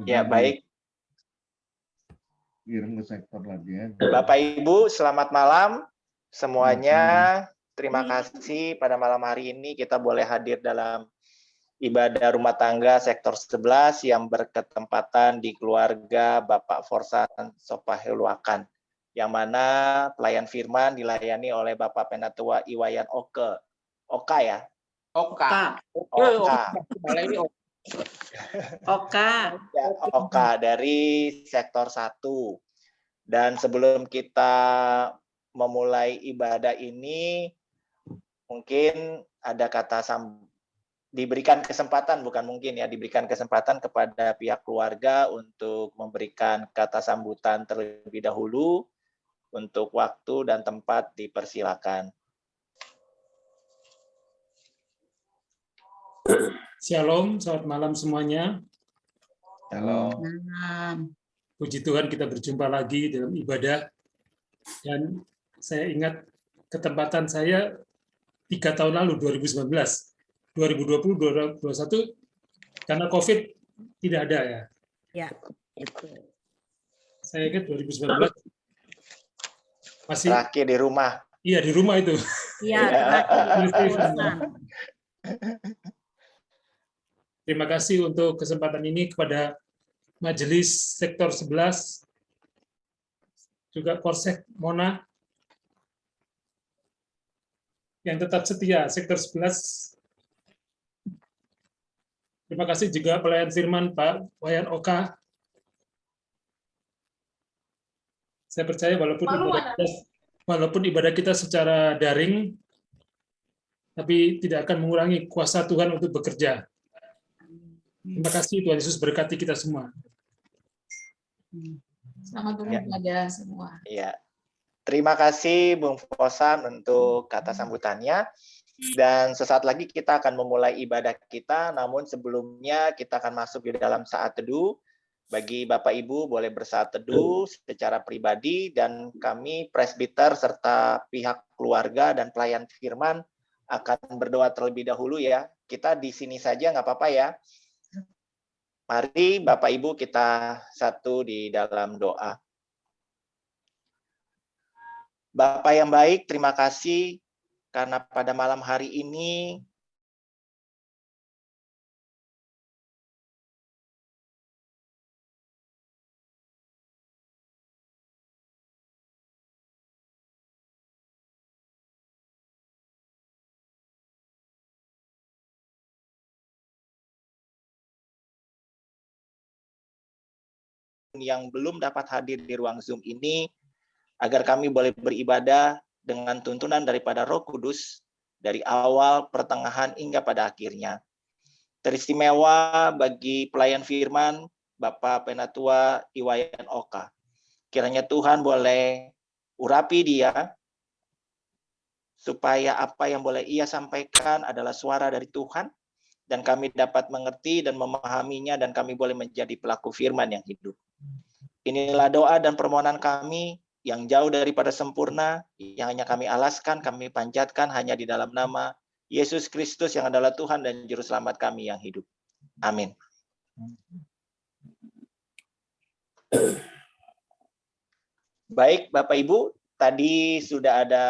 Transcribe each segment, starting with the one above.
Ya, baik. Kirim ke sektor lagi ya. Bapak Ibu, selamat malam semuanya. Terima kasih pada malam hari ini kita boleh hadir dalam ibadah rumah tangga sektor 11 yang berketempatan di keluarga Bapak Forsan Sopaheluakan, yang mana pelayan firman dilayani oleh Bapak Penatua Iwayan Oka ya? Oka. Ya, Oka dari sektor 1. Dan sebelum kita memulai ibadah ini, mungkin ada diberikan kesempatan, bukan mungkin ya, diberikan kesempatan kepada pihak keluarga untuk memberikan kata sambutan terlebih dahulu. Untuk waktu dan tempat dipersilakan. Shalom, selamat malam semuanya. Shalom. Puji Tuhan kita berjumpa lagi dalam ibadah. Dan saya ingat ketempatan saya 3 tahun lalu, 2019. 2020, 2021, karena COVID tidak ada ya. Ya. Saya ingat 2019. Masih terakhir di rumah. Iya, di rumah itu. Iya, Terima kasih untuk kesempatan ini kepada Majelis Sektor 11, juga Polsek Mona, yang tetap setia, Sektor 11. Terima kasih juga pelayan firman Pak Wayan Oka. Saya percaya walaupun ibadah kita secara daring, tapi tidak akan mengurangi kuasa Tuhan untuk bekerja. Terima kasih, Tuhan Yesus berkati kita semua. Selamat beribadah semua. Ya. Terima kasih Bung Fosan untuk kata sambutannya. Dan sesaat lagi kita akan memulai ibadah kita, namun sebelumnya kita akan masuk di dalam saat teduh. Bagi Bapak Ibu boleh bersaat teduh secara pribadi, dan kami presbiter serta pihak keluarga dan pelayan firman akan berdoa terlebih dahulu ya. Kita di sini saja nggak apa-apa ya. Mari Bapak Ibu kita satu di dalam doa. Bapak yang baik, terima kasih karena pada malam hari ini yang belum dapat hadir di ruang Zoom ini, agar kami boleh beribadah dengan tuntunan daripada Roh Kudus dari awal, pertengahan, hingga pada akhirnya. Teristimewa bagi pelayan firman, Bapak Penatua Iwayan Oka. Kiranya Tuhan boleh urapi dia, supaya apa yang boleh ia sampaikan adalah suara dari Tuhan, dan kami dapat mengerti dan memahaminya, dan kami boleh menjadi pelaku firman yang hidup. Inilah doa dan permohonan kami yang jauh daripada sempurna, yang hanya kami alaskan, kami panjatkan hanya di dalam nama Yesus Kristus yang adalah Tuhan dan Juru Selamat kami yang hidup. Amin. Baik Bapak Ibu, tadi sudah ada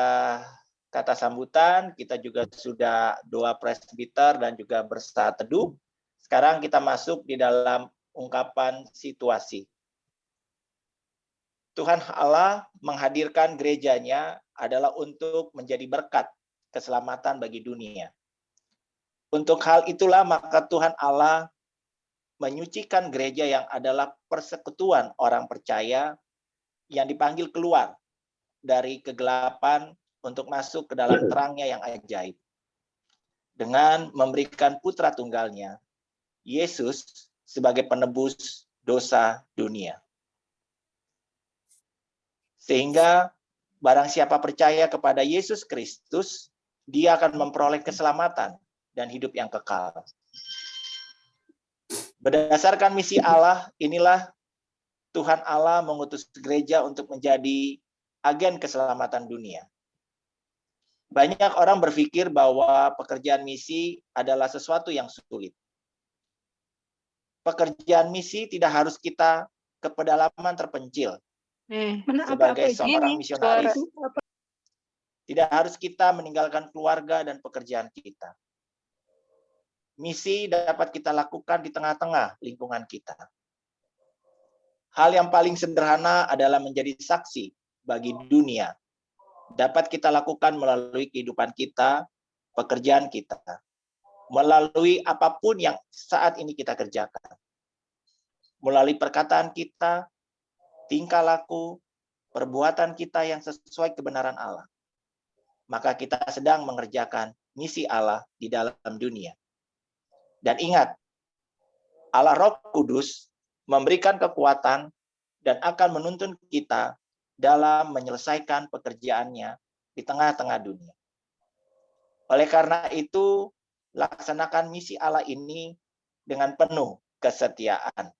kata sambutan, kita juga sudah doa presbiter dan juga bersaat teduh. Sekarang kita masuk di dalam ungkapan situasi. Tuhan Allah menghadirkan gerejanya adalah untuk menjadi berkat keselamatan bagi dunia. Untuk hal itulah maka Tuhan Allah menyucikan gereja yang adalah persekutuan orang percaya yang dipanggil keluar dari kegelapan untuk masuk ke dalam terangnya yang ajaib. Dengan memberikan putra tunggalnya, Yesus sebagai penebus dosa dunia. Sehingga barang siapa percaya kepada Yesus Kristus, dia akan memperoleh keselamatan dan hidup yang kekal. Berdasarkan misi Allah, inilah Tuhan Allah mengutus gereja untuk menjadi agen keselamatan dunia. Banyak orang berpikir bahwa pekerjaan misi adalah sesuatu yang sulit. pekerjaan misi tidak harus kita ke pedalaman terpencil sebagai seorang misionaris. Tidak harus kita meninggalkan keluarga dan pekerjaan kita. Misi dapat kita lakukan di tengah-tengah lingkungan kita. Hal yang paling sederhana adalah menjadi saksi bagi dunia. Dapat kita lakukan melalui kehidupan kita, pekerjaan kita, melalui apapun yang saat ini kita kerjakan. Melalui perkataan kita, tingkah laku, perbuatan kita yang sesuai kebenaran Allah. Maka kita sedang mengerjakan misi Allah di dalam dunia. Dan ingat, Allah Roh Kudus memberikan kekuatan dan akan menuntun kita dalam menyelesaikan pekerjaannya di tengah-tengah dunia. Oleh karena itu, laksanakan misi Allah ini dengan penuh kesetiaan.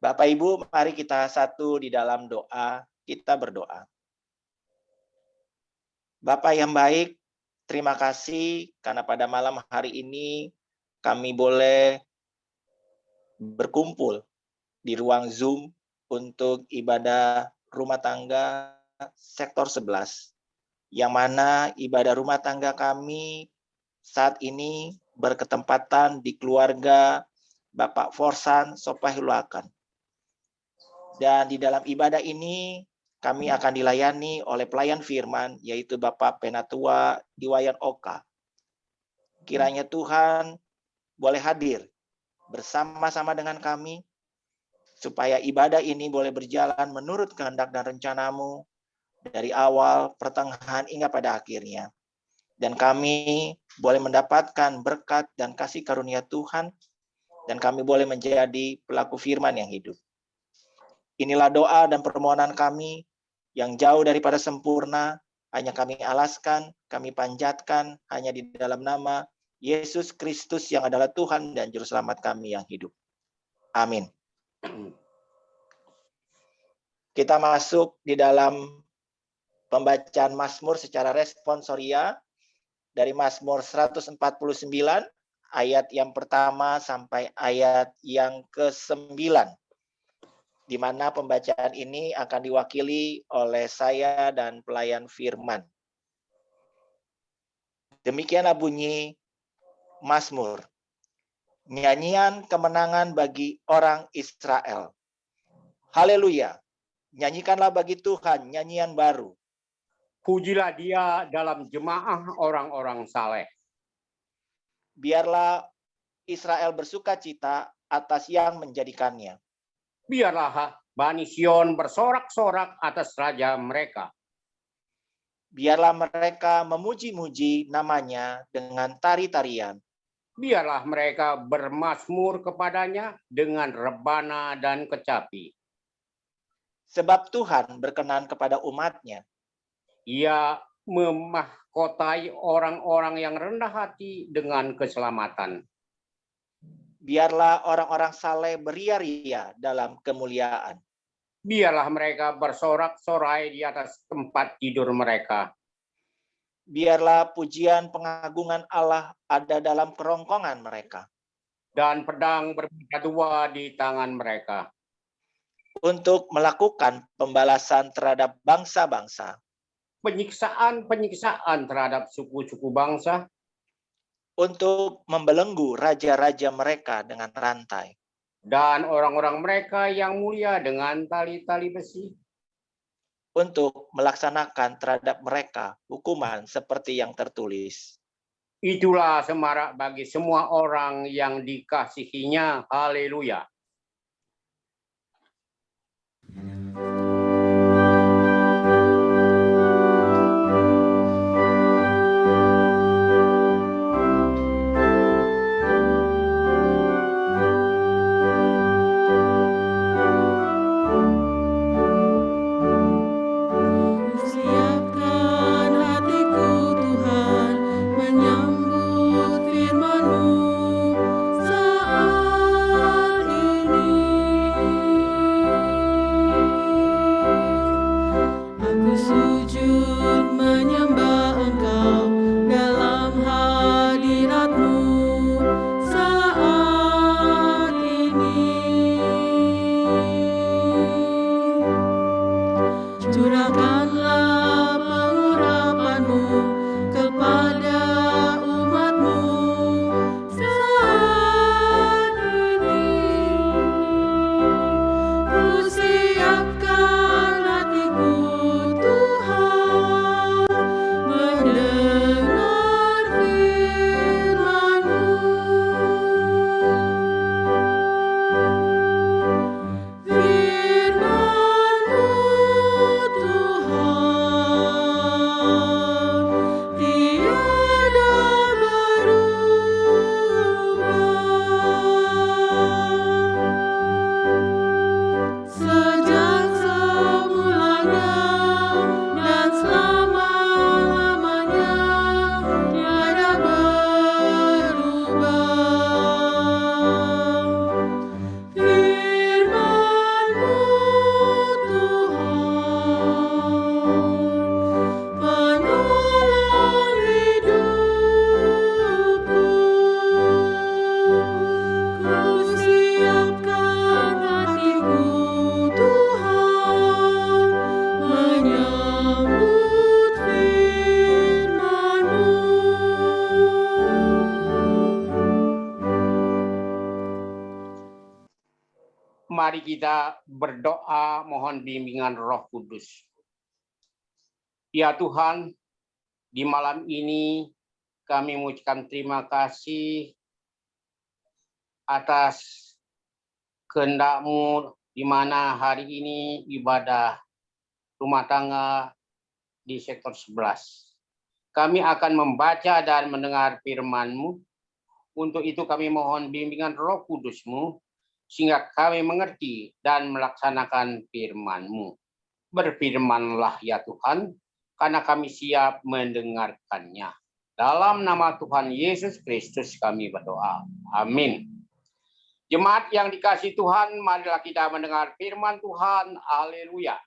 Bapak Ibu, mari kita satu di dalam doa, kita berdoa. Bapak yang baik, terima kasih karena pada malam hari ini kami boleh berkumpul di ruang Zoom untuk ibadah rumah tangga sektor 11. Yang mana ibadah rumah tangga kami saat ini berketempatan di keluarga Bapak Forsan Sopahulakan. Dan di dalam ibadah ini kami akan dilayani oleh pelayan firman, yaitu Bapak Penatua Iwayan Oka. Kiranya Tuhan boleh hadir bersama-sama dengan kami, supaya ibadah ini boleh berjalan menurut kehendak dan rencana-Mu dari awal, pertengahan, hingga pada akhirnya. Dan kami boleh mendapatkan berkat dan kasih karunia Tuhan, dan kami boleh menjadi pelaku firman yang hidup. Inilah doa dan permohonan kami yang jauh daripada sempurna, hanya kami alaskan, kami panjatkan hanya di dalam nama Yesus Kristus yang adalah Tuhan dan Juru Selamat kami yang hidup. Amin. Kita masuk di dalam pembacaan Mazmur secara responsoria dari Mazmur 149 ayat yang pertama sampai ayat yang ke-9. Di mana pembacaan ini akan diwakili oleh saya dan pelayan firman. Demikianlah bunyi Mazmur. Nyanyian kemenangan bagi orang Israel. Haleluya. Nyanyikanlah bagi Tuhan nyanyian baru. Pujilah Dia dalam jemaah orang-orang saleh. Biarlah Israel bersukacita atas yang menjadikannya. Biarlah Bani Sion bersorak-sorak atas raja mereka. Biarlah mereka memuji-muji namanya dengan tari-tarian. Biarlah mereka bermazmur kepadanya dengan rebana dan kecapi. Sebab Tuhan berkenan kepada umat-Nya. Ia memahkotai orang-orang yang rendah hati dengan keselamatan. Biarlah orang-orang saleh beria-ria dalam kemuliaan. Biarlah mereka bersorak-sorai di atas tempat tidur mereka. Biarlah pujian pengagungan Allah ada dalam kerongkongan mereka. Dan pedang berbeda dua di tangan mereka. Untuk melakukan pembalasan terhadap bangsa-bangsa. Penyiksaan-penyiksaan terhadap suku-suku bangsa. Untuk membelenggu raja-raja mereka dengan rantai. Dan orang-orang mereka yang mulia dengan tali-tali besi. Untuk melaksanakan terhadap mereka hukuman seperti yang tertulis. Itulah semarak bagi semua orang yang dikasihinya. Haleluya. Siapkan hatiku Tuhan menyambut firman-Mu saat ini. Aku sujud menyembah Engkau dalam hadirat-Mu saat ini. Curahkanlah pengurapan-Mu kepada umat-Mu saat ini. Ku siapkan hatiku Tuhan mendengar firman-Mu. Firman-Mu Tuhan tiada berubah. Sejak semulanya dan selama-lamanya tiada berubah. Firman-Mu Tuhan, penolong hidupku. Ku siapkan hatiku Tuhan menyambut firman-Mu. Mari kita berdoa mohon bimbingan Roh Kudus. Ya Tuhan, di malam ini kami mengucapkan terima kasih atas kehendak-Mu di mana hari ini ibadah rumah tangga di sektor 11. Kami akan membaca dan mendengar firman-Mu. Untuk itu kami mohon bimbingan Roh Kudus-Mu sehingga kami mengerti dan melaksanakan firman-Mu. Berfirmanlah ya Tuhan, karena kami siap mendengarkannya. Dalam nama Tuhan Yesus Kristus kami berdoa. Amin. Jemaat yang dikasihi Tuhan, marilah kita mendengar firman Tuhan. Haleluya.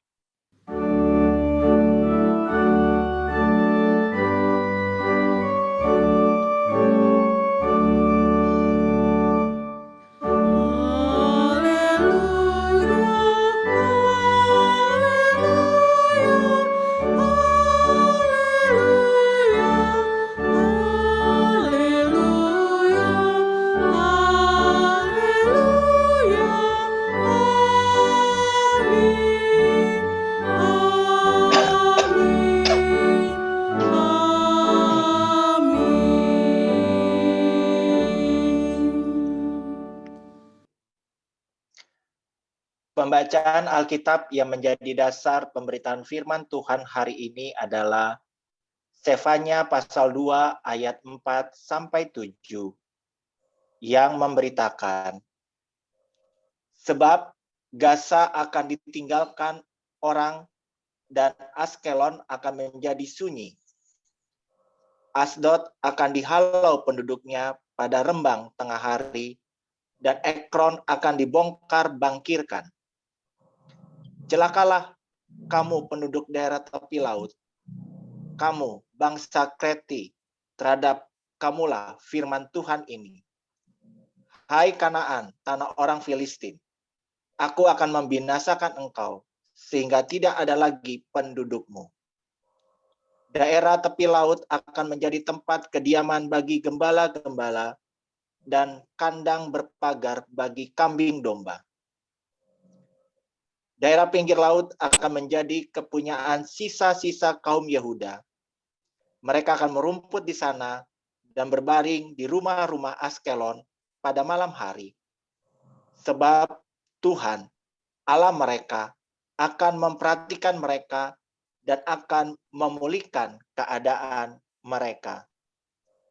Pembacaan Alkitab yang menjadi dasar pemberitaan firman Tuhan hari ini adalah Sefanya pasal 2 ayat 4 sampai 7 yang memberitakan, sebab Gaza akan ditinggalkan orang dan Askelon akan menjadi sunyi. Asdod akan dihalau penduduknya pada rembang tengah hari, dan Ekron akan dibongkar bangkirkan. Celakalah kamu penduduk daerah tepi laut, kamu bangsa Kreti, terhadap kamulah firman Tuhan ini. Hai Kanaan, tanah orang Filistin, aku akan membinasakan engkau, sehingga tidak ada lagi pendudukmu. Daerah tepi laut akan menjadi tempat kediaman bagi gembala-gembala dan kandang berpagar bagi kambing domba. Daerah pinggir laut akan menjadi kepunyaan sisa-sisa kaum Yehuda. Mereka akan merumput di sana dan berbaring di rumah-rumah Askelon pada malam hari. Sebab Tuhan, Allah mereka, akan memperhatikan mereka dan akan memulihkan keadaan mereka.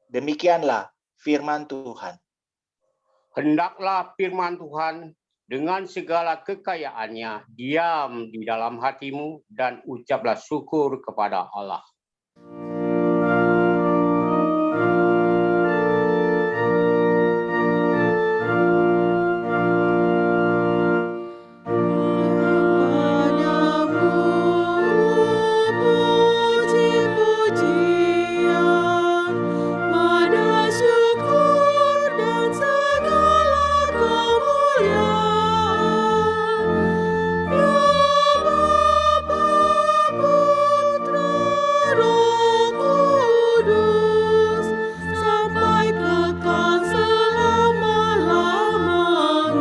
Demikianlah firman Tuhan. Hendaklah firman Tuhan dengan segala kekayaannya diam di dalam hatimu dan ucaplah syukur kepada Allah. Padamu puji-pujian, pada syukur dan segala kemuliaan. Ya Bapa, Putra, Roh Kudus, sampai kekal selama-lamanya.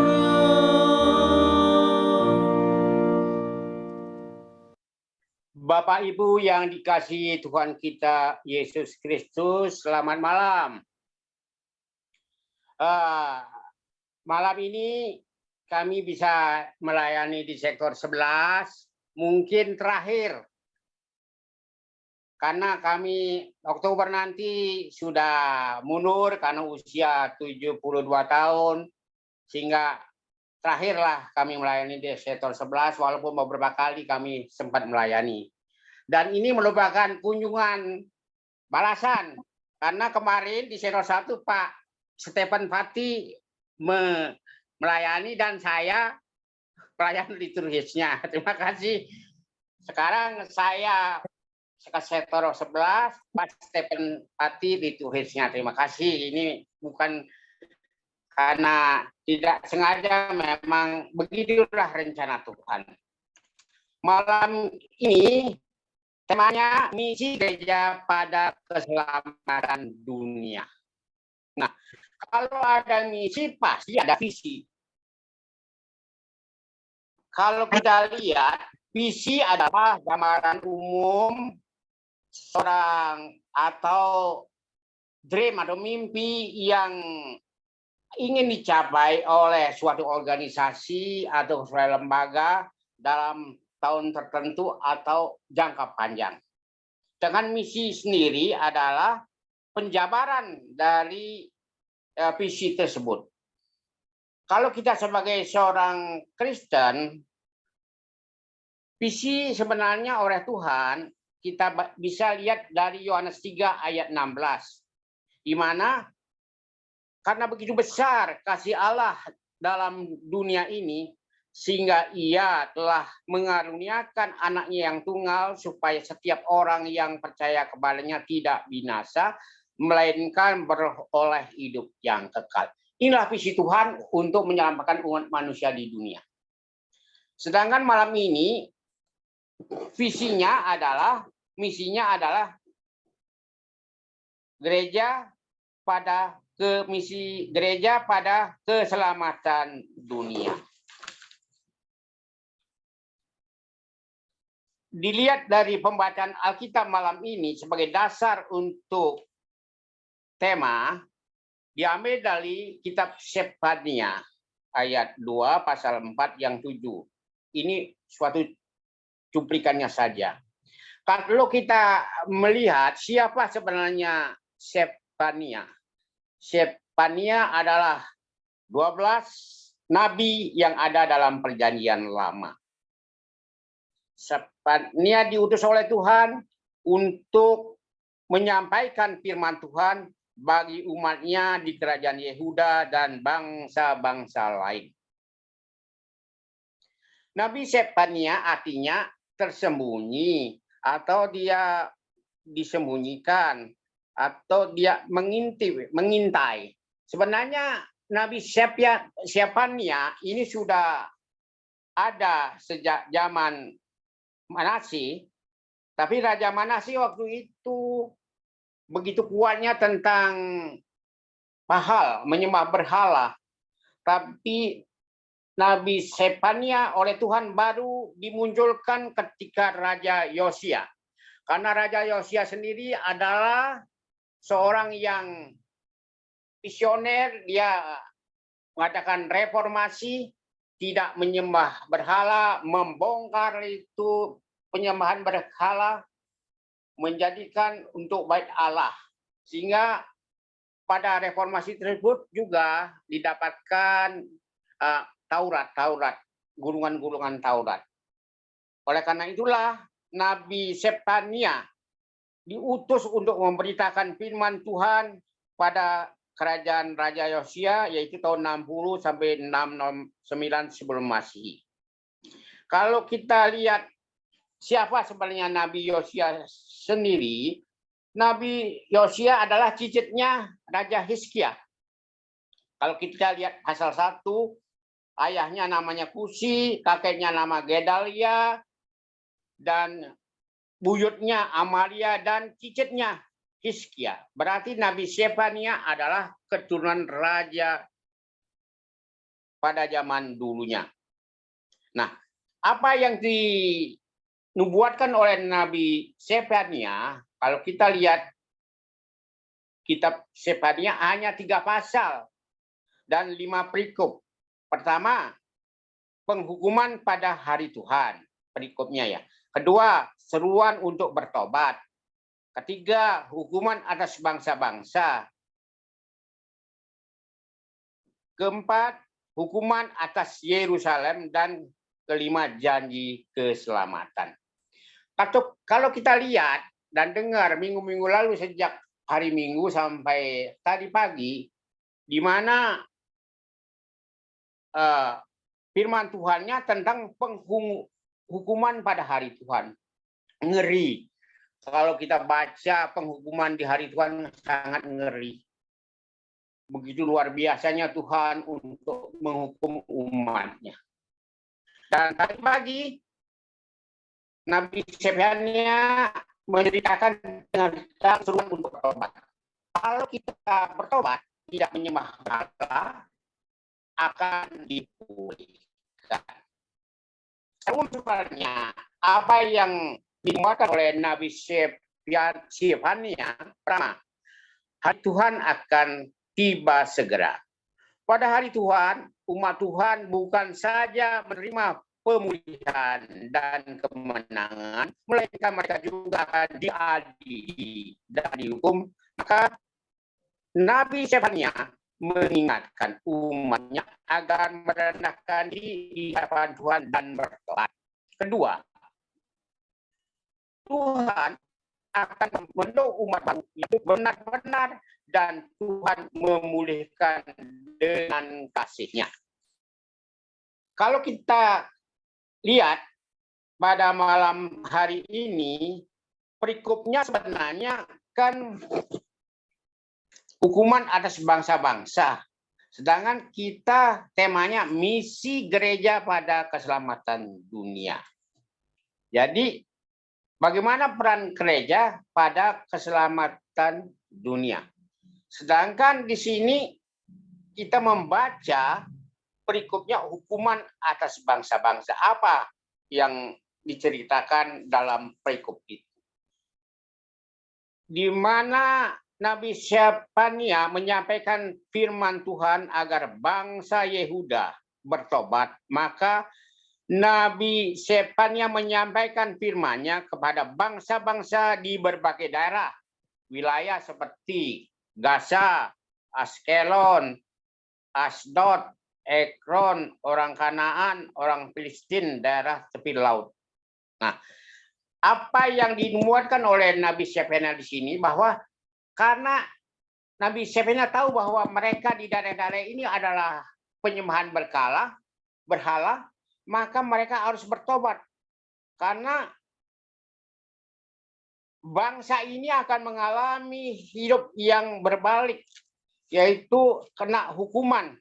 Bapak Ibu yang dikasihi Tuhan kita Yesus Kristus, selamat malam. Malam ini kami bisa melayani di sektor 11, mungkin terakhir. Karena kami Oktober nanti sudah mundur karena usia 72 tahun, sehingga terakhirlah kami melayani di sektor 11, walaupun beberapa kali kami sempat melayani. Dan ini merupakan kunjungan balasan, karena kemarin di sektor 1 Pak Stephen Pati melayani dan saya pelayan liturgisnya. Terima kasih. Sekarang saya ke sektor 11, Pak Stephen Pati liturgisnya. Terima kasih. Ini bukan karena tidak sengaja, memang begitulah rencana Tuhan. Malam ini temanya misi gereja pada keselamatan dunia. Nah, kalau ada misi pasti ada visi. Kalau kita lihat, visi adalah gambaran umum seorang atau dream atau mimpi yang ingin dicapai oleh suatu organisasi atau suatu lembaga dalam tahun tertentu atau jangka panjang. Dengan misi sendiri adalah penjabaran dari visi tersebut. Kalau kita sebagai seorang Kristen, visi sebenarnya oleh Tuhan kita bisa lihat dari Yohanes 3 ayat 16, di mana karena begitu besar kasih Allah dalam dunia ini, sehingga ia telah mengaruniakan anaknya yang tunggal, supaya setiap orang yang percaya kepadanya tidak binasa, melainkan beroleh hidup yang kekal. Inilah visi Tuhan untuk menyelamatkan umat manusia di dunia. Sedangkan malam ini misinya adalah gereja pada keselamatan dunia. Dilihat dari pembacaan Alkitab malam ini sebagai dasar untuk tema, diambil dari kitab Sefania ayat 2 pasal 4 yang 7. Ini suatu cuplikannya saja. Kalau kita melihat siapa sebenarnya Sefania. Sefania adalah 12 nabi yang ada dalam perjanjian lama. Sefania diutus oleh Tuhan untuk menyampaikan firman Tuhan bagi umatnya di kerajaan Yehuda dan bangsa-bangsa lain. Nabi Sefania artinya tersembunyi, atau dia disembunyikan, atau dia mengintai. Sebenarnya Nabi Sefania ini sudah ada sejak zaman Manasye, tapi Raja Manasye waktu itu begitu kuatnya tentang menyembah berhala. Tapi Nabi Sefania oleh Tuhan baru dimunculkan ketika Raja Yosia. Karena Raja Yosia sendiri adalah seorang yang visioner, dia mengadakan reformasi, tidak menyembah berhala, membongkar itu penyembahan berhala, menjadikan untuk bait Allah. Sehingga pada reformasi tersebut juga didapatkan Taurat, gulungan-gulungan Taurat. Oleh karena itulah Nabi Sefania diutus untuk memberitakan firman Tuhan pada kerajaan Raja Yosia, yaitu tahun 60 sampai 69 sebelum Masehi. Kalau kita lihat siapa sebenarnya Nabi Yosia sendiri, Nabi Yosia adalah cicitnya Raja Hizkia. Kalau kita lihat pasal 1, ayahnya namanya Kusi, kakeknya nama Gedalia, dan buyutnya Amalia, dan cicitnya Hizkia. Berarti Nabi Sefania adalah keturunan raja pada zaman dulunya. Nah, apa yang dinubuatkan oleh Nabi Sefania, kalau kita lihat kitab Sefania hanya 3 pasal dan 5 perikop. Pertama, penghukuman pada hari Tuhan, perikopnya ya. Kedua, seruan untuk bertobat. Ketiga, hukuman atas bangsa-bangsa. Keempat, hukuman atas Yerusalem. Dan kelima, janji keselamatan. Kalau kita lihat dan dengar minggu-minggu lalu, sejak hari Minggu sampai tadi pagi, di mana firman Tuhannya tentang hukuman pada hari Tuhan. Ngeri. Kalau kita baca penghukuman di hari Tuhan, sangat ngeri. Begitu luar biasanya Tuhan untuk menghukum umatnya. Dan tadi pagi, Nabi Sefania menceritakan dengan seruan untuk bertobat. Kalau kita bertobat, tidak menyembah berhala, akan dipulihkan. Sebenarnya, apa yang dimuatkan oleh Nabi Sefania, pertama, hari Tuhan akan tiba segera. Pada hari Tuhan, umat Tuhan bukan saja menerima pemulihan dan kemenangan, melainkan mereka juga akan diadili dan dihukum. Maka Nabi Sefania mengingatkan umatnya agar merendahkan diri di hadapan Tuhan dan bertobat. Kedua, Tuhan akan membentuk umat baru itu benar-benar, dan Tuhan memulihkan dengan kasih-Nya. Kalau kita lihat pada malam hari ini, perikopnya sebenarnya kan hukuman atas bangsa-bangsa. Sedangkan kita temanya misi gereja pada keselamatan dunia. Jadi bagaimana peran gereja pada keselamatan dunia? Sedangkan di sini kita membaca perikopnya hukuman atas bangsa-bangsa. Apa yang diceritakan dalam perikop itu? Di mana Nabi Sefania menyampaikan firman Tuhan agar bangsa Yehuda bertobat, maka Nabi Sefania menyampaikan firman-Nya kepada bangsa-bangsa di berbagai daerah, wilayah seperti Gaza, Askelon, Asdod, Ekron, orang Kanaan, orang Filistin, daerah tepi laut. Nah, apa yang dinubuatkan oleh Nabi Syefena di sini bahwa karena Nabi Syefena tahu bahwa mereka di daerah-daerah ini adalah penyembahan berhala, maka mereka harus bertobat karena bangsa ini akan mengalami hidup yang berbalik, yaitu kena hukuman.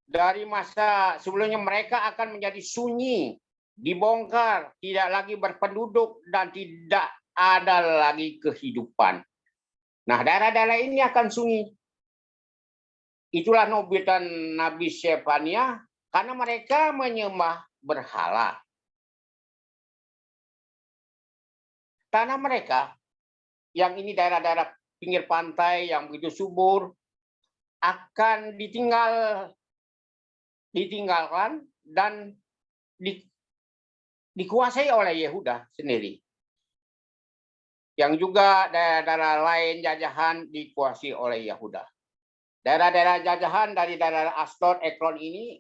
Dari masa sebelumnya mereka akan menjadi sunyi, dibongkar, tidak lagi berpenduduk, dan tidak ada lagi kehidupan. Nah, daerah-daerah ini akan sunyi. Itulah nubuatan Nabi Syefania, karena mereka menyembah berhala. Tanah mereka, yang ini daerah-daerah pinggir pantai yang begitu subur, akan ditinggalkan dan dikuasai oleh Yehuda sendiri. Yang juga daerah-daerah lain jajahan dikuasai oleh Yehuda. Daerah-daerah jajahan dari daerah Asdod, Ekron ini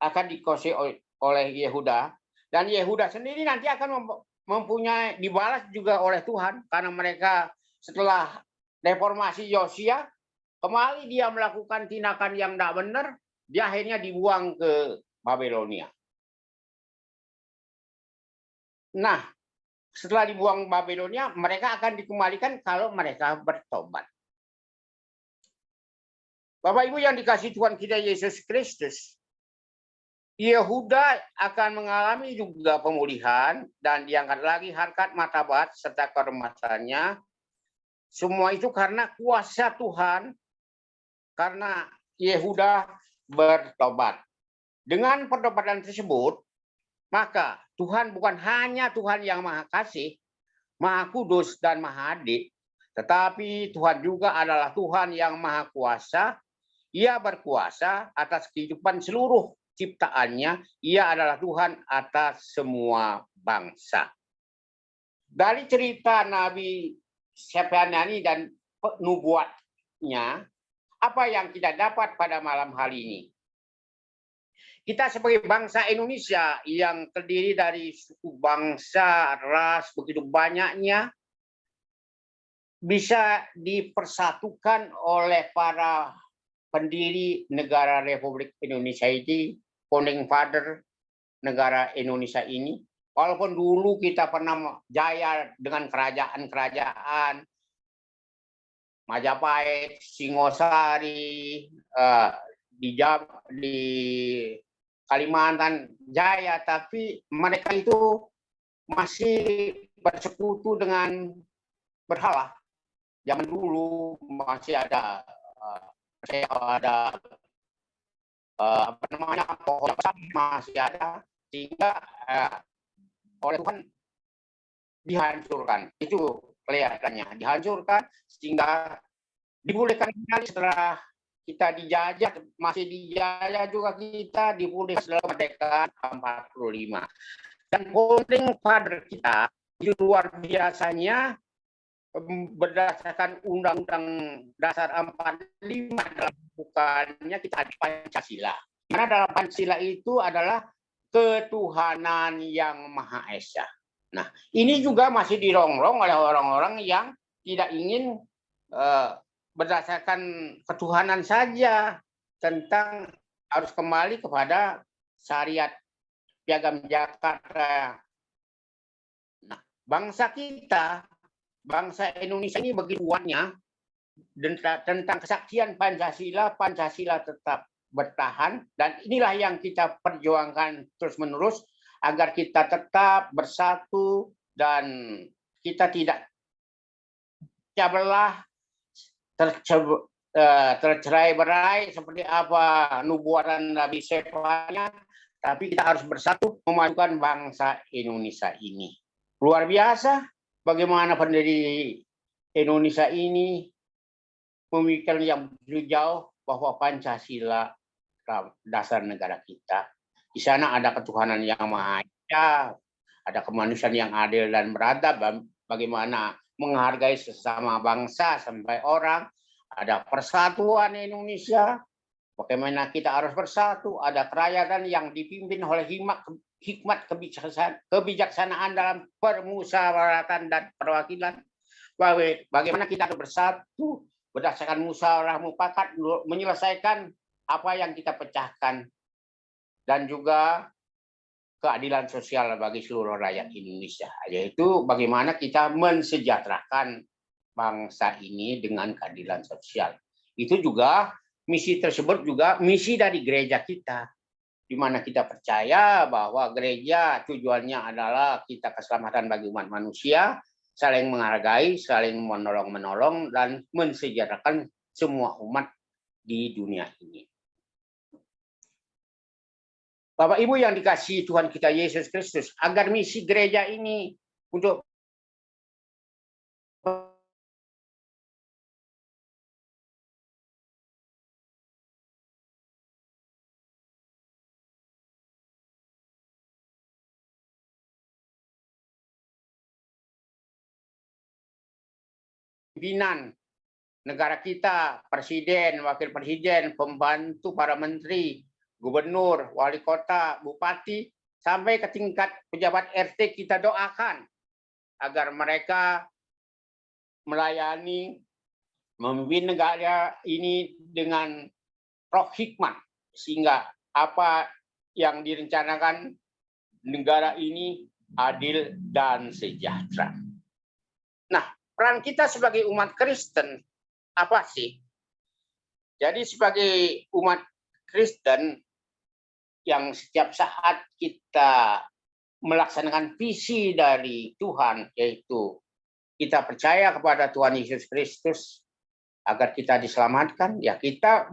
akan dikuasai oleh Yehuda. Dan Yehuda sendiri nanti akan mempunyai dibalas juga oleh Tuhan. Karena mereka setelah reformasi Yosia, kembali dia melakukan tindakan yang tidak benar, dia akhirnya dibuang ke Babelonia. Nah, setelah dibuang Babelonia, mereka akan dikembalikan kalau mereka bertobat. Bapak Ibu yang dikasihi Tuhan kita Yesus Kristus, Yehuda akan mengalami juga pemulihan dan diangkat lagi harkat martabat serta kehormatannya. Semua itu karena kuasa Tuhan, karena Yehuda bertobat. Dengan pertobatan tersebut, maka Tuhan bukan hanya Tuhan yang Maha Kasih, Maha Kudus, dan Maha Adil, tetapi Tuhan juga adalah Tuhan yang Maha Kuasa. Ia berkuasa atas kehidupan seluruh ciptaannya. Ia adalah Tuhan atas semua bangsa. Dari cerita Nabi Syefania dan nubuatnya, apa yang kita dapat pada malam hari ini? Kita sebagai bangsa Indonesia yang terdiri dari suku bangsa, ras begitu banyaknya, bisa dipersatukan oleh para pendiri negara Republik Indonesia ini, founding father negara Indonesia ini. Walaupun dulu kita pernah jaya dengan kerajaan-kerajaan, Majapahit, Singosari, di Kalimantan Jaya, tapi mereka itu masih bersekutu dengan berhala. Zaman dulu masih ada apa namanya, pohon masih ada, sehingga oleh Tuhan dihancurkan. Itu kelihatannya dihancurkan sehingga dibolehkan kembali setelah kita dijajah, masih dijajah juga kita, dipulih setelah kemerdekaan 45. Dan founding father kita itu luar biasanya, berdasarkan Undang-Undang Dasar 45 dalam bukannya kita ada Pancasila. Karena dalam Pancasila itu adalah ketuhanan yang Maha Esa. Nah, ini juga masih dirongrong oleh orang-orang yang tidak ingin berdasarkan ketuhanan saja, tentang harus kembali kepada syariat Piagam Jakarta. Nah, bangsa kita, bangsa Indonesia ini begitu kuatnya tentang kesaktian Pancasila. Pancasila tetap bertahan, dan inilah yang kita perjuangkan terus-menerus agar kita tetap bersatu dan kita tidak pecah belah, tercerai-berai seperti apa nubuatan Nabi Syefania, tapi kita harus bersatu memajukan bangsa Indonesia ini. Luar biasa bagaimana pendiri Indonesia ini memikirkan yang begitu jauh bahwa Pancasila dasar negara kita. Di sana ada ketuhanan yang Maha Esa, ada kemanusiaan yang adil dan beradab, bagaimana menghargai sesama bangsa sampai orang, ada persatuan Indonesia, bagaimana kita harus bersatu, ada kerakyatan yang dipimpin oleh hikmat kebijaksanaan dalam permusyawaratan dan perwakilan. Bagaimana kita bersatu berdasarkan musyawarah mufakat menyelesaikan apa yang kita pecahkan, dan juga keadilan sosial bagi seluruh rakyat Indonesia, yaitu bagaimana kita mensejahterakan bangsa ini dengan keadilan sosial. Itu juga misi tersebut juga misi dari gereja kita, di mana kita percaya bahwa gereja tujuannya adalah kita keselamatan bagi umat manusia, saling menghargai, saling menolong-menolong, dan mensejahterakan semua umat di dunia ini. Bapak Ibu yang dikasihi Tuhan kita Yesus Kristus, agar misi gereja ini untuk pimpinan negara kita, presiden, wakil presiden, pembantu para menteri, gubernur, wali kota, bupati, sampai ke tingkat pejabat RT, kita doakan agar mereka melayani, memimpin negara ini dengan roh hikmat, sehingga apa yang direncanakan negara ini adil dan sejahtera. Nah, peran kita sebagai umat Kristen apa sih? Jadi sebagai umat Kristen yang setiap saat kita melaksanakan visi dari Tuhan, yaitu kita percaya kepada Tuhan Yesus Kristus agar kita diselamatkan, ya kita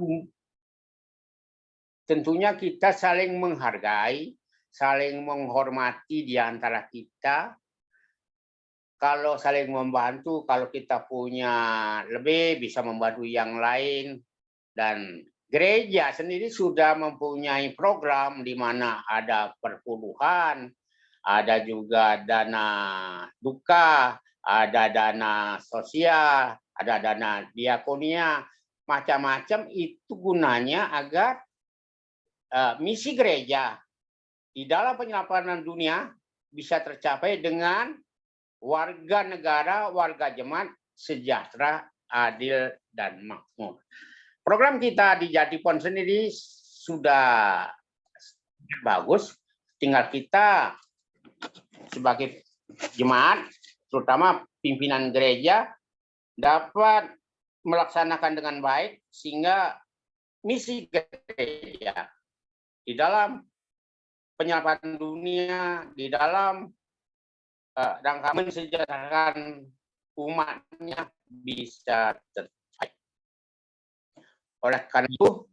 tentunya kita saling menghargai, saling menghormati di antara kita. Kalau saling membantu, kalau kita punya lebih bisa membantu yang lain. Dan gereja sendiri sudah mempunyai program di mana ada perpuluhan, ada juga dana duka, ada dana sosial, ada dana diakonia, macam-macam. Itu gunanya agar misi gereja di dalam penyelamatan dunia bisa tercapai dengan warga negara, warga jemaat sejahtera, adil, dan makmur. Program kita di Jatipon sendiri sudah bagus, tinggal kita sebagai jemaat, terutama pimpinan gereja, dapat melaksanakan dengan baik, sehingga misi gereja di dalam penyelamatan dunia, di dalam rangka mensejahterakan umatnya bisa tercapai. Oleh karena itu,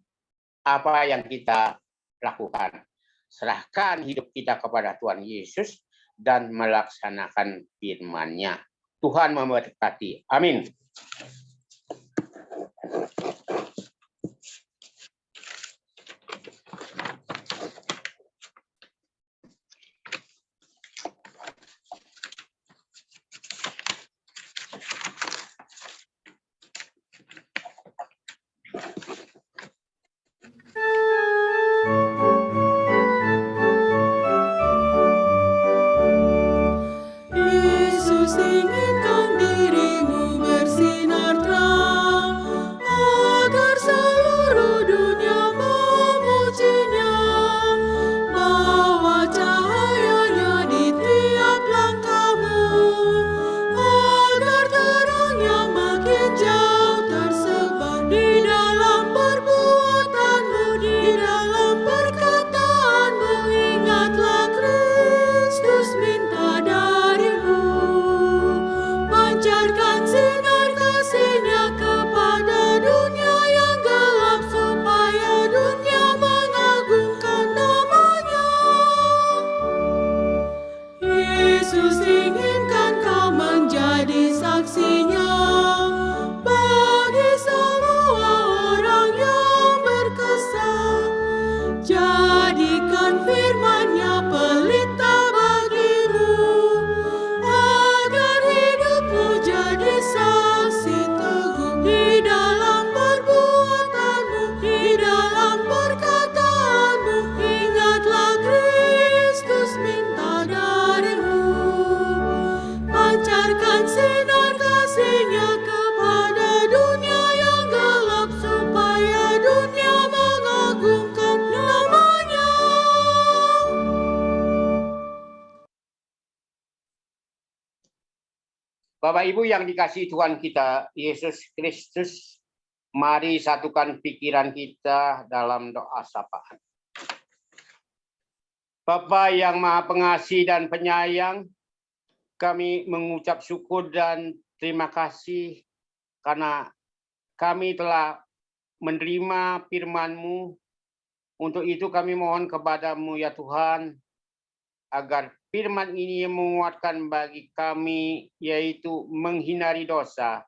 apa yang kita lakukan? Serahkan hidup kita kepada Tuhan Yesus dan melaksanakan firman-Nya. Tuhan memberkati. Amin. Yesus inginkan dirimu bersinar terang, agar seluruh dunia memujinya. Bawa cahayanya di tiap langkahmu, agar terangnya makin jauh tersebar di dalam perbuatanmu, di dalam perkataanmu. Ingatlah Kristus minta darimu Pancarkan sinar kasih-Nya kepada dunia yang gelap, supaya dunia mengagungkan nama-Nya. Bapak Ibu yang dikasihi Tuhan kita Yesus Kristus, mari satukan pikiran kita dalam doa sapaan. Bapa yang Maha Pengasih dan Penyayang, kami mengucap syukur dan terima kasih karena kami telah menerima firman-Mu. Untuk itu kami mohon kepada-Mu ya Tuhan, agar firman ini menguatkan bagi kami, yaitu menghindari dosa.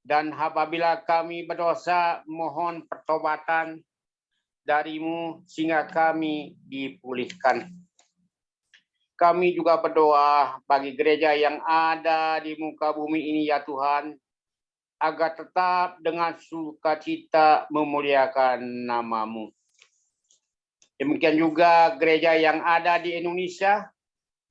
Dan apabila kami berdosa, mohon pertobatan dari-Mu sehingga kami dipulihkan. Kami juga berdoa bagi gereja yang ada di muka bumi ini ya Tuhan, agar tetap dengan sukacita memuliakan nama-Mu. Demikian juga gereja yang ada di Indonesia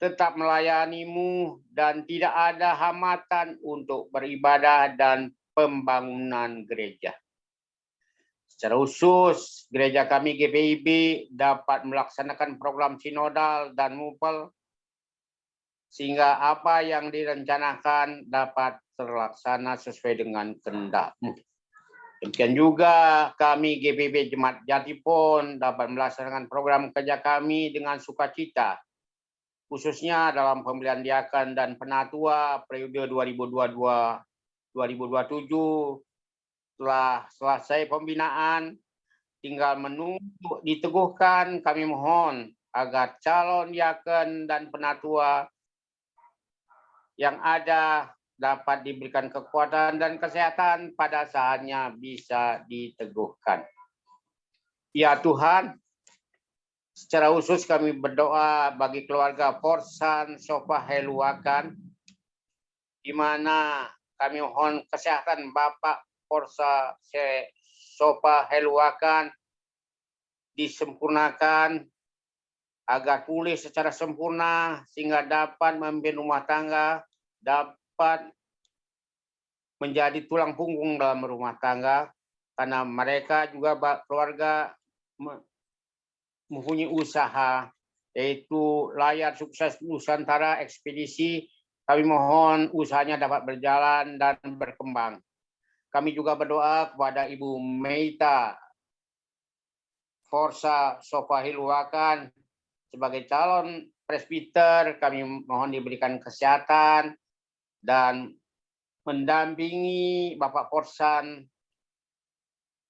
tetap melayani-Mu dan tidak ada hambatan untuk beribadah dan pembangunan gereja. Secara khusus, gereja kami GPIB dapat melaksanakan program sinodal dan mupel, sehingga apa yang direncanakan dapat terlaksana sesuai dengan kehendak-Mu. Demikian juga kami GPIB Jemaat Jati pun dapat melaksanakan program kerja kami dengan sukacita, khususnya dalam pemilihan diaken dan penatua periode 2022-2027. Setelah selesai pembinaan, tinggal menunggu diteguhkan. Kami mohon agar calon diaken dan penatua yang ada dapat diberikan kekuatan dan kesehatan pada saatnya bisa diteguhkan. Ya Tuhan, secara khusus kami berdoa bagi keluarga Porsan Sofa Heluakan, di mana kami mohon kesehatan Bapak Porsa Sofa Heluakan disempurnakan agar pulih secara sempurna sehingga dapat memimpin rumah tangga, dapat menjadi tulang punggung dalam rumah tangga, karena mereka juga keluarga mempunyai usaha, yaitu Layar Sukses Nusantara Ekspedisi. Kami mohon usahanya dapat berjalan dan berkembang. Kami juga berdoa kepada Ibu Meita Forsa Sofa Heluakan sebagai calon presbiter. Kami mohon diberikan kesehatan dan mendampingi Bapak Porsan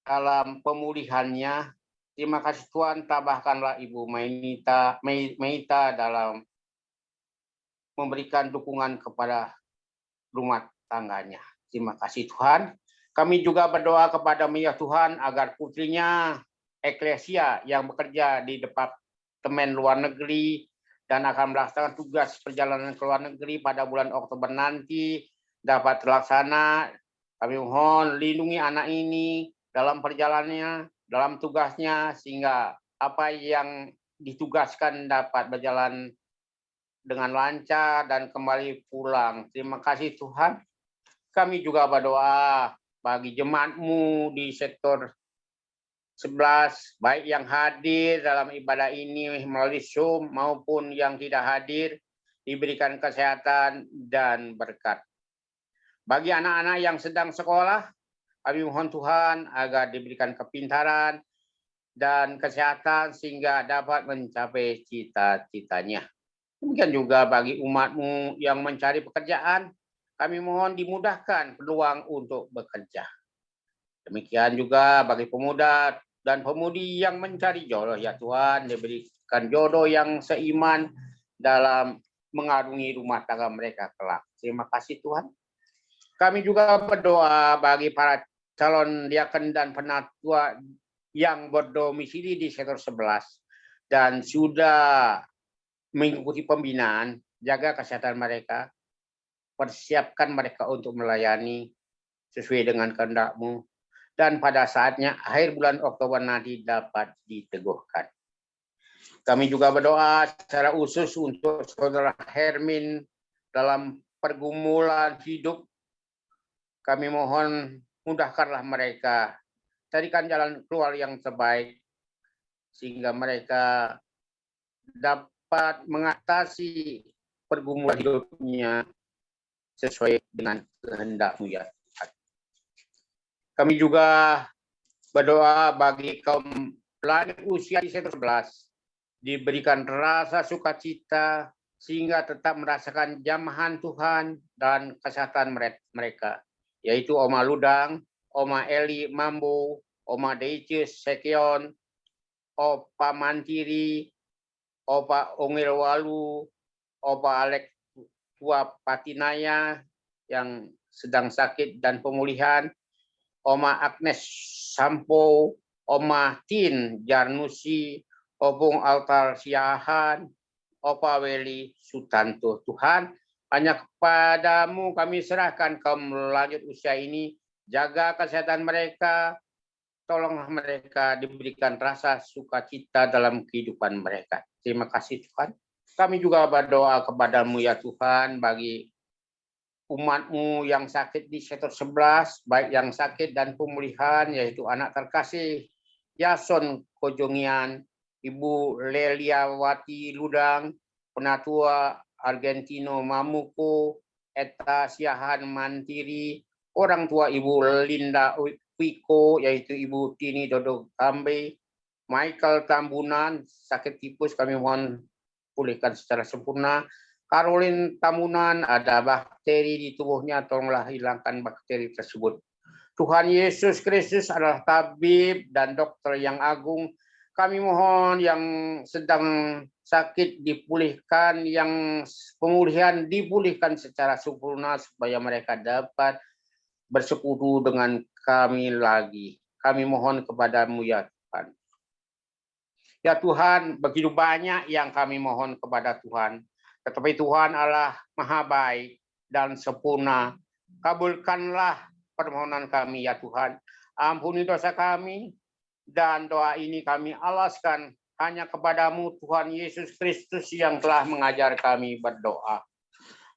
dalam pemulihannya. Terima kasih Tuhan, tambahkanlah Ibu Meita dalam memberikan dukungan kepada rumah tangganya. Terima kasih Tuhan. Kami juga berdoa kepada ya Tuhan agar putrinya Eklesia yang bekerja di Departemen Luar Negeri dan akan melaksanakan tugas perjalanan ke luar negeri pada bulan Oktober nanti dapat terlaksana. Kami mohon lindungi anak ini dalam perjalanannya, dalam tugasnya, sehingga apa yang ditugaskan dapat berjalan dengan lancar dan kembali pulang. Terima kasih Tuhan. Kami juga berdoa bagi jemaat-Mu di sektor 11, baik yang hadir dalam ibadah ini melalui Zoom maupun yang tidak hadir, diberikan kesehatan dan berkat. Bagi anak-anak yang sedang sekolah, kami mohon Tuhan agar diberikan kepintaran dan kesehatan sehingga dapat mencapai cita-citanya. Demikian juga bagi umat-Mu yang mencari pekerjaan, kami mohon dimudahkan peluang untuk bekerja. Demikian juga bagi pemuda dan pemudi yang mencari jodoh, ya Tuhan, diberikan jodoh yang seiman dalam mengarungi rumah tangga mereka kelak. Terima kasih Tuhan. Kami juga berdoa bagi para calon diaken dan penatua yang berdomisili di sektor 11 dan sudah mengikuti pembinaan, jaga kesehatan mereka, persiapkan mereka untuk melayani sesuai dengan kehendak-Mu, dan pada saatnya akhir bulan Oktober nanti dapat diteguhkan. Kami juga berdoa secara khusus untuk Saudara Hermin dalam pergumulan hidup, kami mohon mudahkanlah mereka, carikan jalan keluar yang terbaik, sehingga mereka dapat mengatasi pergumulan hidupnya sesuai dengan kehendak-Mu ya Tuhan. Kami juga berdoa bagi kaum lanjut usia di sektor 11, diberikan rasa sukacita sehingga tetap merasakan jamahan Tuhan dan kesehatan mereka, yaitu Oma Ludang, Oma Eli Mambo, Oma Deicis Sekion, Opa Mantiri, Opa Ongil Walu, Opa Alek Tua Patinaya yang sedang sakit dan pemulihan, Oma Agnes Sampo, Oma Tin Jarnusi, Opung Altar Siahan, Opa Weli Sutanto. Tuhan, hanya kepadamu kami serahkan kaum lanjut usia ini, jaga kesehatan mereka, tolonglah mereka diberikan rasa sukacita dalam kehidupan mereka. Terima kasih Tuhan. Kami juga berdoa kepadamu ya Tuhan, bagi umat-Mu yang sakit di sektor 11, baik yang sakit dan pemulihan, yaitu anak terkasih Yason Kojongian, Ibu Leliawati Ludang, Penatua Argentino Mamuko, Eta Siahan Mantiri, orang tua Ibu Linda Wiko, yaitu Ibu Tini Dodo Kambe, Michael Tambunan, sakit tipus kami mohon pulihkan secara sempurna. Caroline Tamunan, ada bakteri di tubuhnya, tolonglah hilangkan bakteri tersebut. Tuhan Yesus Kristus adalah tabib dan dokter yang agung. Kami mohon yang sedang sakit dipulihkan, yang pemulihan dipulihkan secara sempurna supaya mereka dapat bersekutu dengan kami lagi. Kami mohon kepadamu ya Tuhan. Ya Tuhan, begitu banyak yang kami mohon kepada Tuhan. Tetapi Tuhan Allah Maha Baik dan sempurna. Kabulkanlah permohonan kami ya Tuhan. Ampuni dosa kami, dan doa ini kami alaskan hanya kepadamu Tuhan Yesus Kristus yang telah mengajar kami berdoa.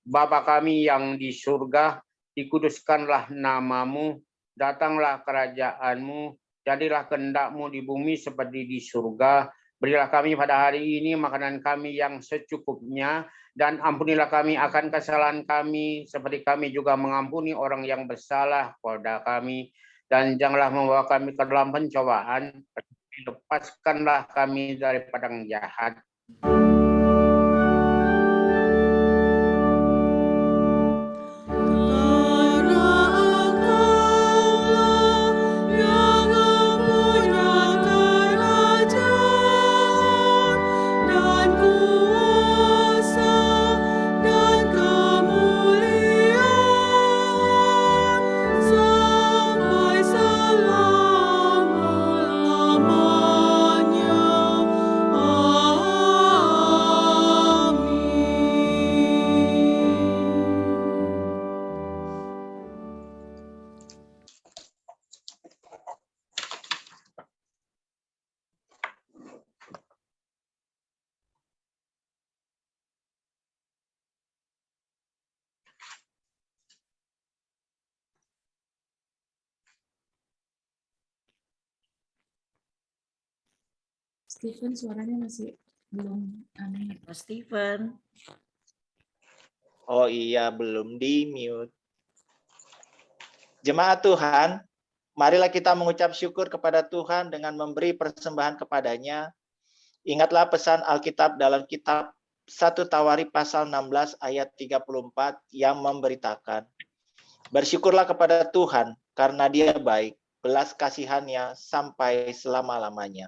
Bapa kami yang di surga, dikuduskanlah namamu, datanglah kerajaan-Mu, jadilah kehendak-Mu di bumi seperti di surga. Berilah kami pada hari ini makanan kami yang secukupnya, dan ampunilah kami akan kesalahan kami, seperti kami juga mengampuni orang yang bersalah kepada kami. Dan janganlah membawa kami ke dalam pencobaan, lepaskanlah kami daripada yang jahat. Stephen suaranya masih belum aneh. Mas Stephen. Oh iya, belum di mute. Jemaat Tuhan, marilah kita mengucap syukur kepada Tuhan dengan memberi persembahan kepadanya. Ingatlah pesan Alkitab dalam kitab 1 Tawari pasal 16 ayat 34 yang memberitakan, bersyukurlah kepada Tuhan karena Dia baik, belas kasihannya sampai selama-lamanya.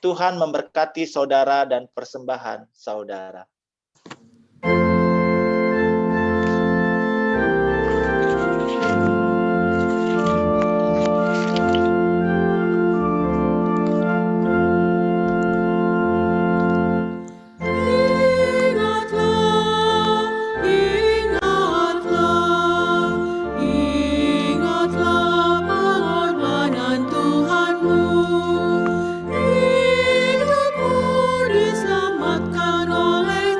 Tuhan memberkati saudara dan persembahan saudara. Diselamatkan oleh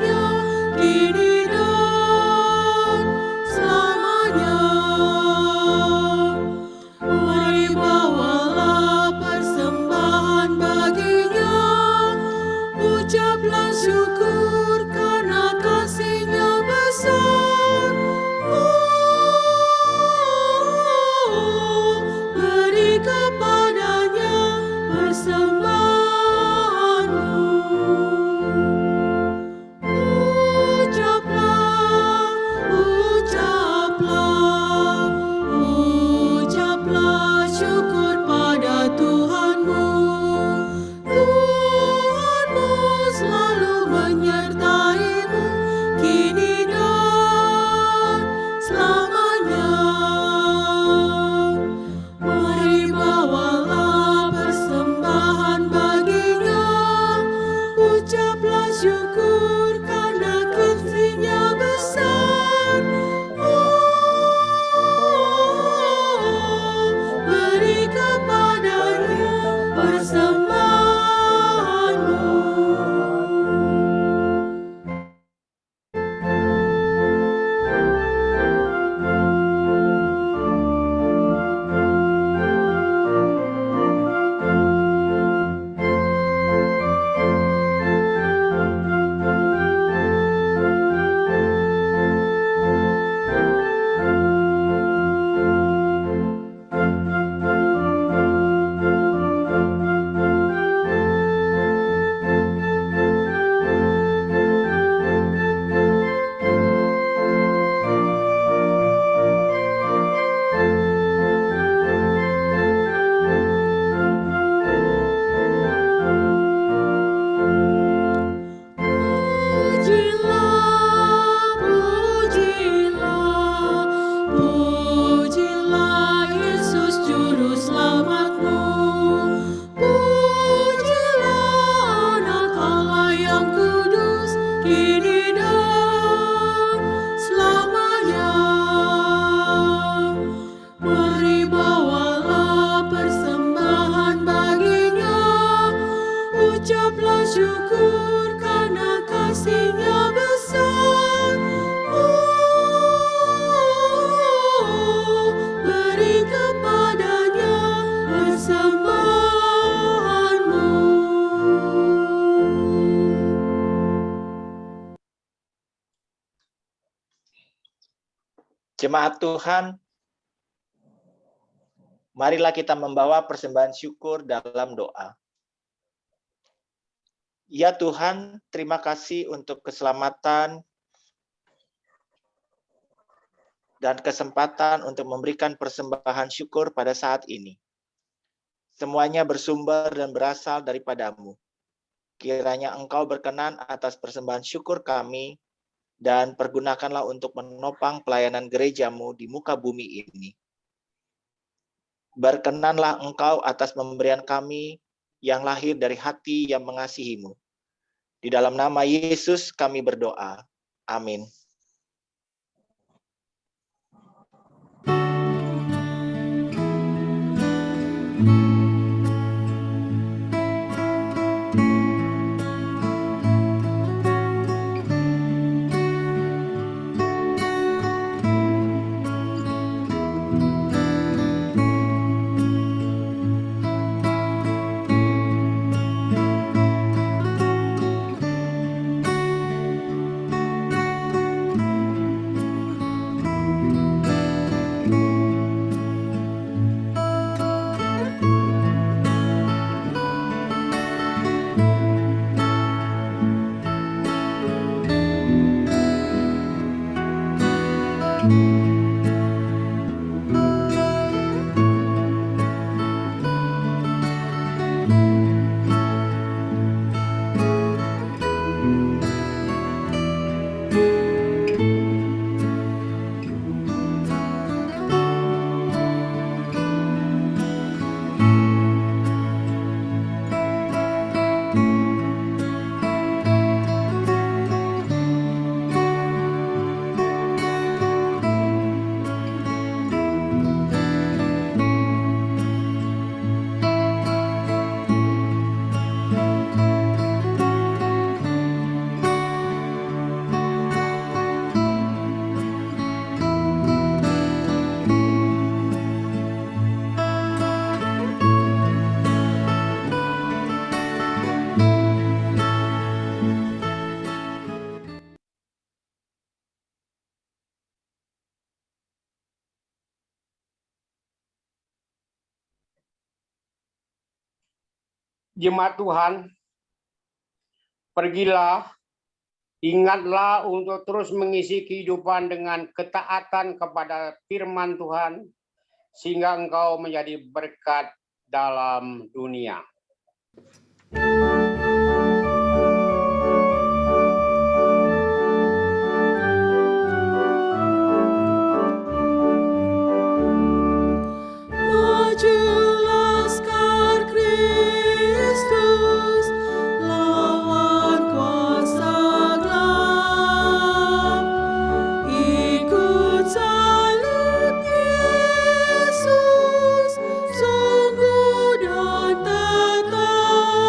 Jemaat Tuhan, marilah kita membawa persembahan syukur dalam doa. Ya Tuhan, terima kasih untuk keselamatan dan kesempatan untuk memberikan persembahan syukur pada saat ini. Semuanya bersumber dan berasal daripada-Mu. Kiranya Engkau berkenan atas persembahan syukur kami, dan pergunakanlah untuk menopang pelayanan gereja-Mu di muka bumi ini. Berkenanlah Engkau atas pemberian kami yang lahir dari hati yang mengasihi-Mu. Di dalam nama Yesus kami berdoa. Amin. Jemaat Tuhan, pergilah, ingatlah untuk terus mengisi kehidupan dengan ketaatan kepada firman Tuhan, sehingga engkau menjadi berkat dalam dunia. Majulah Laskar Kristus, lawan kuasa gelap. Ikut salib Yesus, sungguh dan tetap.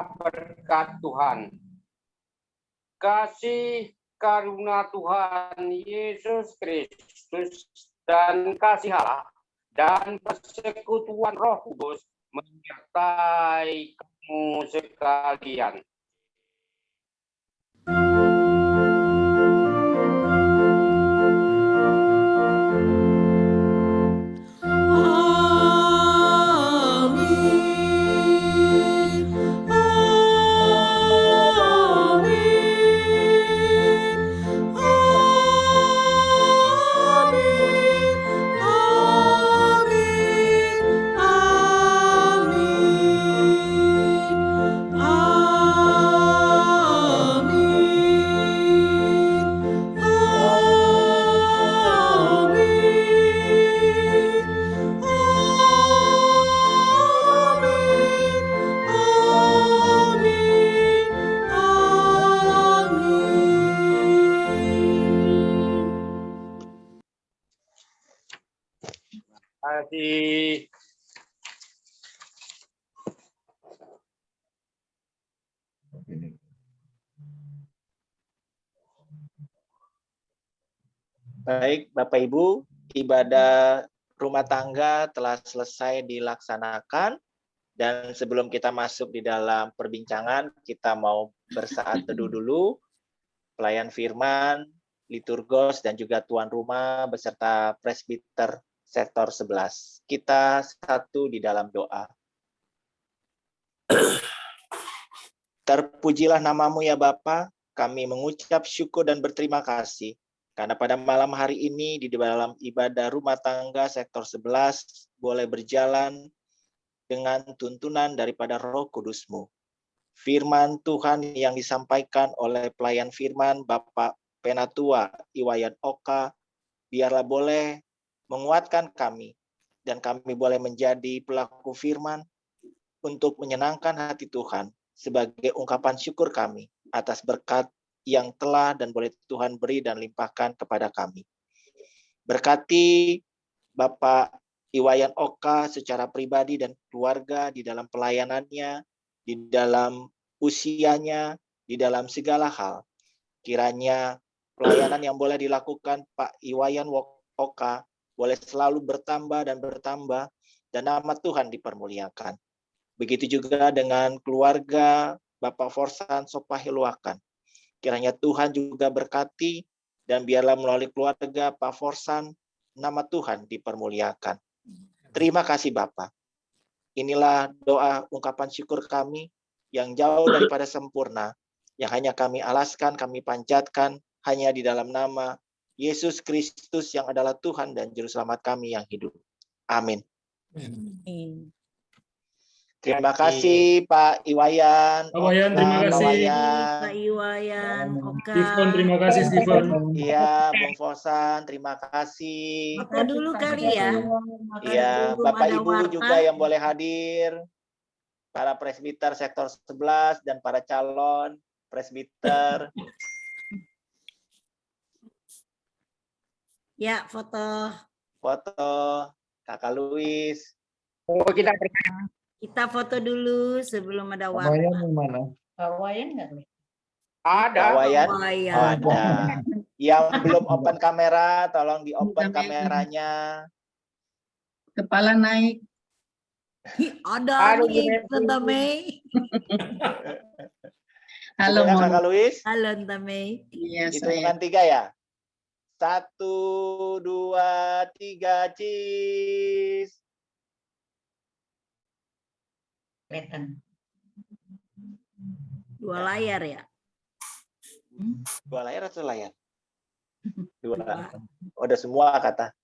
adalah berkat Tuhan. Kasih karunia Tuhan Yesus Kristus dan kasih Allah dan persekutuan Roh Kudus menyertai kamu sekalian. Amin. Amin. Amin. Amin. Kasih. Baik, Bapak Ibu, ibadah rumah tangga telah selesai dilaksanakan. Dan sebelum kita masuk di dalam perbincangan, kita mau bersaat teduh dulu. Pelayan firman, liturgos, dan juga tuan rumah beserta presbiter sektor 11. Kita satu di dalam doa. Terpujilah namamu ya Bapa, kami mengucap syukur dan berterima kasih. Karena pada malam hari ini di dalam ibadah rumah tangga sektor 11 boleh berjalan dengan tuntunan daripada Roh Kudus-Mu. Firman Tuhan yang disampaikan oleh pelayan firman Bapak Penatua Iwayan Oka, biarlah boleh menguatkan kami, dan kami boleh menjadi pelaku firman untuk menyenangkan hati Tuhan sebagai ungkapan syukur kami atas berkat yang telah dan boleh Tuhan beri dan limpahkan kepada kami. Berkati Bapak Iwayan Oka secara pribadi dan keluarga di dalam pelayanannya, di dalam usianya, di dalam segala hal. Kiranya pelayanan yang boleh dilakukan Pak Iwayan Oka boleh selalu bertambah, dan nama Tuhan dipermuliakan. Begitu juga dengan keluarga Bapak Forsan Sopahiluakan. Kiranya Tuhan juga berkati, dan biarlah melalui keluarga Pak Forsan, nama Tuhan dipermuliakan. Terima kasih Bapak. Inilah doa ungkapan syukur kami yang jauh daripada sempurna, yang hanya kami alaskan, kami panjatkan hanya di dalam nama Yesus Kristus yang adalah Tuhan dan Juru Selamat kami yang hidup. Amin. Terima kasih Pak Iwayan. Pak Wayan, terima Pak kasih. Wayan. Pak Iwayan, Oka. Stephen, terima kasih Stephen. Iya, Bung Fosan, terima kasih. Foto dulu kali ya. Iya, Belum Bapak ada Ibu warta. juga yang boleh hadir, para presbiter sektor 11 dan para calon presbiter. Ya, foto. Foto Kakak Luis. Oh, kita Kita foto dulu sebelum ada warta. Ada. ada. Pak Wayan? Wayan. Oh, ada. Yang belum open kamera, tolong di open kameranya. Kepala naik. Ada Aduh, nih, Bu Tante Mei. Halo, Hitungan Mon. Kakak Luis. Halo, Tante Mei. Iya, Hitungan 3 ya. 1, 2, 3, cheese. Dua layar ya. 2 layar atau layar? 2. Udah semua kata.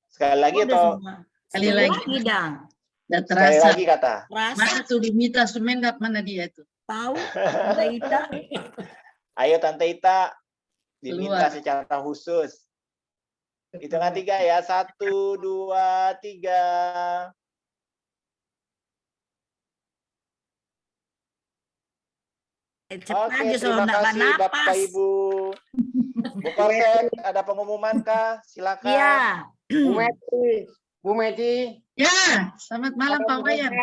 Sekali lagi Udah atau semua. Sekali Sekali lagi. lagi, Dang. Udah sekali terasa. lagi kata. Rasa Mana tuh diminta Sumendap, mana dia tuh? tahu Tante Ita. Ayo Tante Ita, diminta Keluar. secara khusus. Hitungan 3 ya. 1, 2, 3. Cepat Oke, aja soal terima nggak kasih Bapak napas. Ibu. Bu Kosek, ada pengumuman kah? Silakan. Iya. Bu Meti. Bu Meti. Ya, selamat malam Pak Wayan.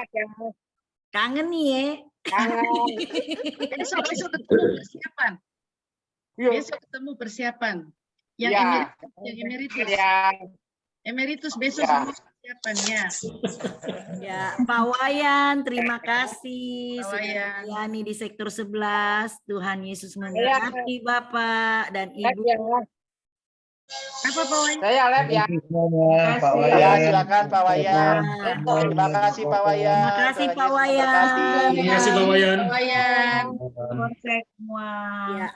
Kangen nih ya. Jangan. Besok ketemu persiapan. Yuk. Besok ketemu persiapan. Yang Ya. emeritus. Ya. Emeritus besok Ya. semua persiapannya. Ya, Pak Wayan, terima kasih Pak sudah Wayan. melayani di sektor 11. Tuhan Yesus memberkati Bapak dan Lab Ibu. ya. Apa Pak Wayan? Saya lab ya. Ya, silakan Pak Wayan. Ya. Terima kasih Pak Wayan. Terima kasih, Tuhan Pak Yesus Wayan. memberkati. Terima kasih Pak Wayan. Pak Wayan. Semua. Ya.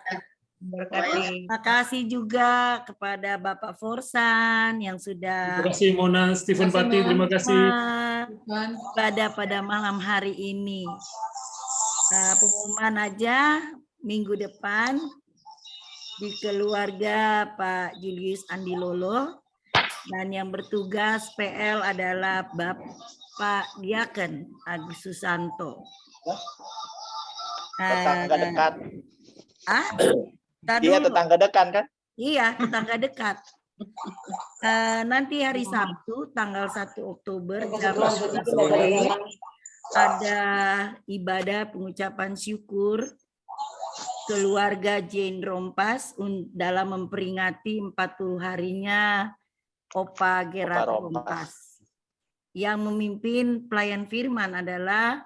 Berkati. Terima kasih juga kepada Bapak Forsan yang sudah Terima kasih Mona, Stephen Pati, terima kasih. ibadah pada malam hari ini. Pengumuman aja minggu depan di keluarga Pak Julius Andi Lolo, dan yang bertugas PL adalah Bapak Diaken Agus Susanto. Tetangga dekat. Tar Dia dulu. tetangga dekat kan? Iya, tetangga dekat. Nanti hari Sabtu tanggal 1 Oktober jam 11 sore ada ibadah pengucapan syukur keluarga Jane Rompas dalam memperingati 40 harinya Opa Gerard Opa Rompas. Rompas. Yang memimpin pelayan firman adalah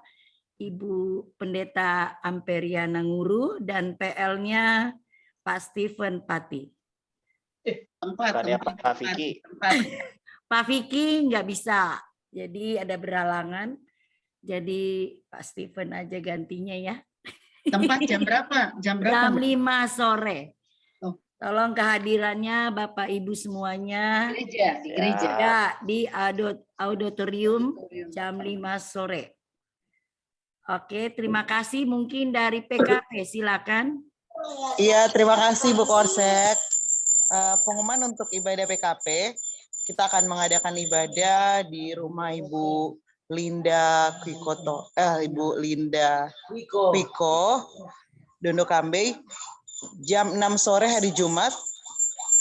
Ibu Pendeta Amperiana Nguru dan PL-nya Pak Stephen Pati. Bukannya Pak Vicky. Pak Vicky nggak bisa, jadi ada berhalangan. Jadi Pak Stephen aja gantinya ya. Tempat jam berapa? Jam berapa? Jam 5 sore. Oh. Tolong kehadirannya Bapak Ibu semuanya Gereja, di gereja. ya di auditorium jam 5 sore. Oke, terima kasih. Mungkin dari PKP silakan. Iya, terima kasih Bu Korsek. Pengumuman untuk ibadah PKP, kita akan mengadakan ibadah di rumah Ibu Linda Kwikoto, Ibu Linda Piko, Dondo Kambei, jam 6 sore hari Jumat.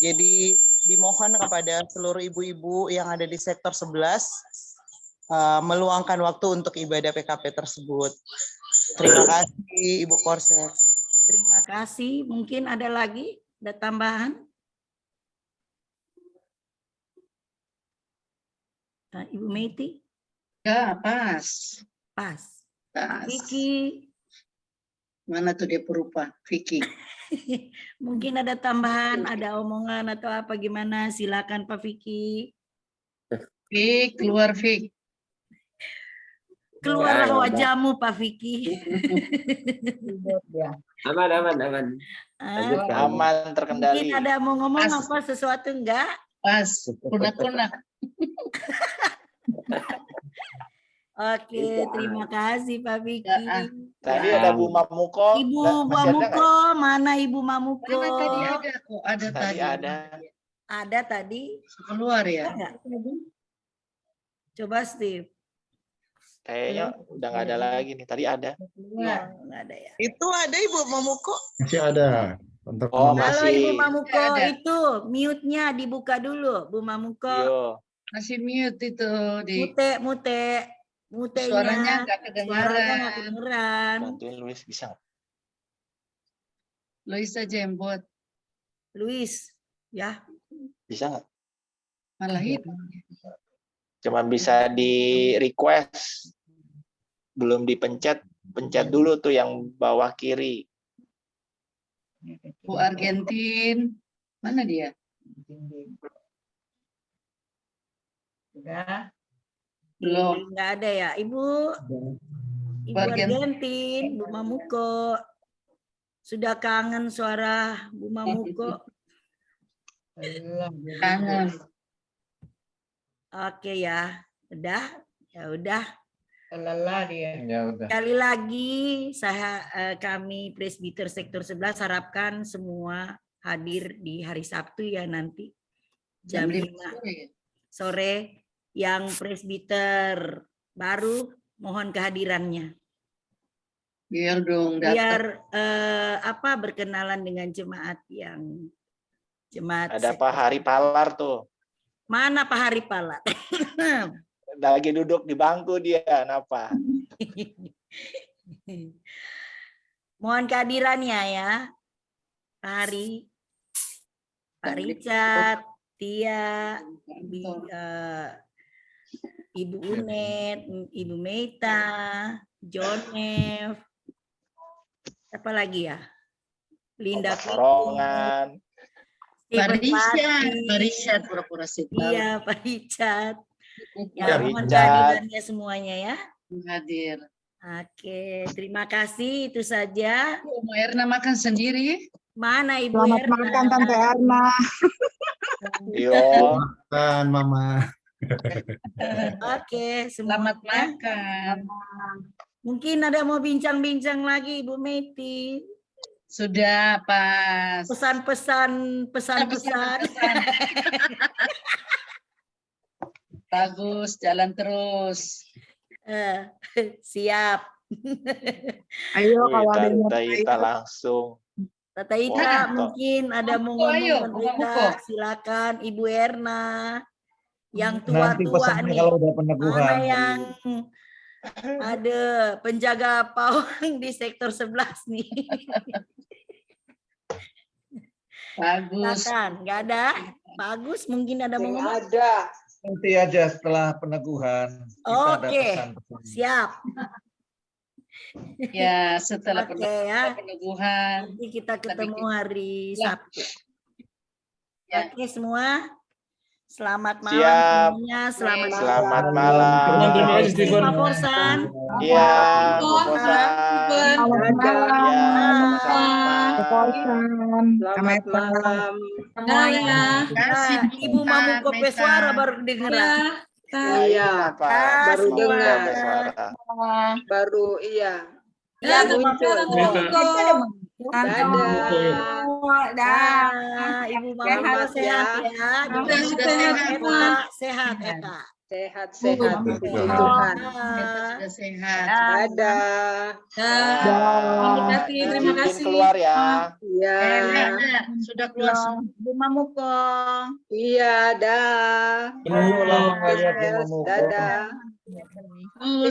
Jadi dimohon kepada seluruh ibu-ibu yang ada di sektor 11 meluangkan waktu untuk ibadah PKP tersebut. Terima kasih Ibu Korsek. Terima kasih. Mungkin ada lagi? Ada tambahan? Nah, Ibu Meiti? Ya, pas. Pas. Pas. Vicky? Mana tuh dia perupa? Vicky. Mungkin ada tambahan, ada omongan atau apa gimana? Silakan Pak Vicky. Vicky, keluar Vicky. Keluarlah wajahmu Pak Vicky. Aman. Aman, terkendali. Mungkin ada mau ngomong Pas. apa sesuatu enggak? Pas. Kunak-kunak. Oke, terima kasih Pak Vicky. Tadi ada Bu Mamuko. Ibu Masih ada nggak? Mamuko, mana Ibu Mamuko? Mana tadi ada kok, ada Tadi tadi. ada. Ada tadi? Keluar ya. Ada nggak? Coba Steve. Kayaknya udah nggak ada lagi nih. Tadi ada. Ya, nggak ada ya. Itu ada Ibu Mamuko. Masih ada. Untuk Oh, teman-teman. Halo masih. Ibu Mamuko, Ada. itu mute-nya dibuka dulu, Bu Mamuko. Yo. Masih mute itu di Mute-nya. suaranya nggak Suaranya nggak kedengaran. kedengeran. Bantuin Luis bisa nggak? Lois aja yang buat. Luis, ya. Bisa nggak? Malah itu. Cuma bisa di request. Belum dipencet. Pencet dulu tuh yang bawah kiri. Bu Argentin. Mana dia? Belum. Nggak ada ya. Ibu Argentin, Bu Mamuko. Sudah kangen suara Bu Mamuko. Kangen. Oke ya. Udah? Ya udah. Ya udah. Sekali lagi kami Presbiter Sektor 11 harapkan semua hadir di hari Sabtu ya nanti jam 5 sore. Yang presbiter baru mohon kehadirannya. Biar dong datang. Biar berkenalan dengan jemaat yang jemaat. Ada Pak Hari Palar tuh. Mana Pak Hari Pala? Lagi duduk di bangku dia. Kenapa? Mohon kehadirannya ya. Pak Hari, Pak Richard, Tia, Ibu Unet, Ibu Meita, John F. Apa lagi ya? Linda Bapak Sorongan. Richard pura-pura sitar. Iya, Pak Richard. Ya, Ya, mohon Richard. kehadirannya semuanya ya. Hadir. Oke, terima kasih. Itu saja. Bu Erna makan sendiri. Mana Ibu Selamat Erna? makan Tante Erna. Yo. Makan, Mama. Oke, Selamat semuanya. makan. Mungkin ada mau bincang-bincang lagi Ibu Meti. Sudah pas. Pesan-pesan. Bagus, jalan terus. Siap. Ayo Wih, kalau ada yang mau Tante Ita langsung. Tata Ita Foto. mungkin ada mau Muko, ayo, ngomong buka Tata muko. Ita. Silakan Ibu Erna. Yang Nanti tua-tua pesannya nih. kalau udah peneguhan. Mana yang ada penjaga pawang di sektor 11 nih. Bagus. Silakan, nggak ada? Bagus, mungkin ada mau ngomong. Ada. Nanti aja setelah peneguhan. Kita ada Oke, pesan-pesan. siap. Ya, setelah Oke ya. peneguhan. Nanti kita ketemu hari Ya. Sabtu. Ya. Oke semua. Selamat malam Siap. semuanya. Selamat Selamat Terima malam. kasih, Steven. Pak Forsan. Iya, Bu Kosan. Selamat malam. Iya, sama-sama. Kosan. Selamat malam. Semuanya. Kasih Nah, Ibu Mamu Kope Suara baru kedengeran. Iya, baru semua. dengar. Suara. Baru iya. Ya, muncul. Dadah. Dah, Ibu Mamu sehat ya. Sudah sehat, Bu. Sehat, Eka. Sehat-sehat. Puji Tuhan. Sudah sehat. Dadah. Terima kasih. Keluar ya. Iya. Sudah keluar semua. Bu Mamuko. Iya, dah. Lama nggak lihat Bu Mamuko. Dadah.